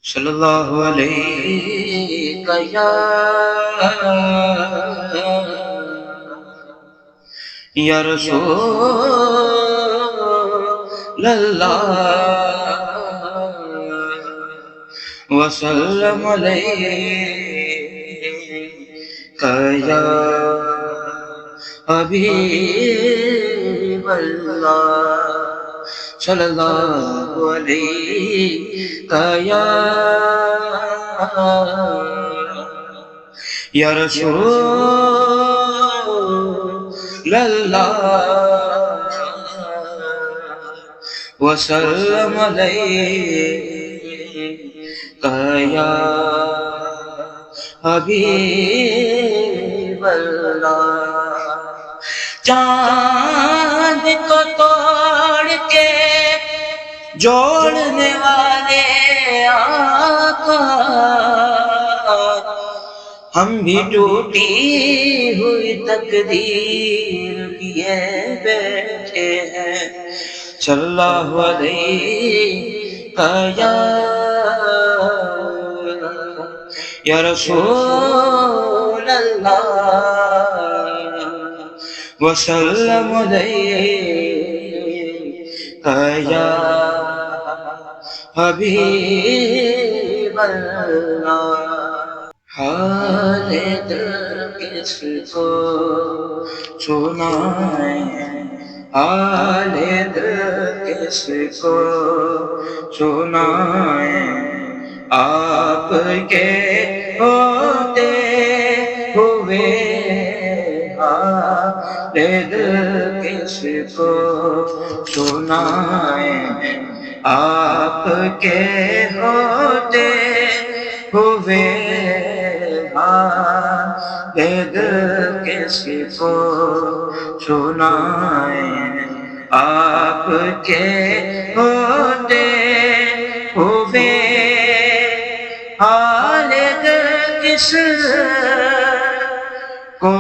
صلی اللہ علیہ یا رسول اللہ وسلم علیک یا حبیب اللہ صلی اللہ علیہ یا رسول اللہ وسلم علیک یا حبیب اللہ چاند کو توڑ کے جوڑنے والے آقا ہم بھی ٹوٹی ہوئی تقدیر لیے بیٹھے ہیں صلی اللہ علیہ یا رسول اللہ وسلم علیک یا حبیب اللہ حال دل کس کو سنائیں حال دل کس کو سنائیں آپ کے ہوتے ہوئے حال دل کس کو سنائیں آپ کے ہوتے ہوئے حال دل کس کو سنائیں آپ کے ہوتے ہوئے حال دل کس کو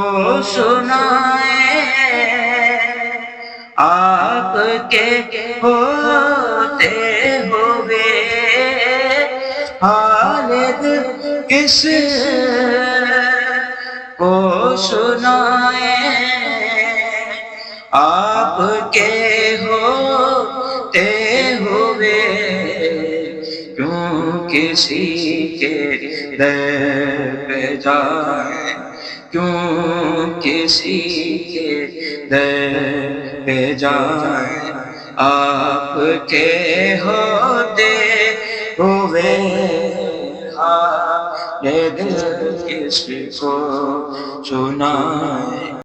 سنائیں آپ کے ہوتے ہوئے حال دل کس کو سنائیں آپ کے ہوتے ہوئے کیوں کسی کے در پہ جائیں کیوں کسی کے در پہ جائیں آپ کے ہوتے ہوئے حال دل کس کو سنائیں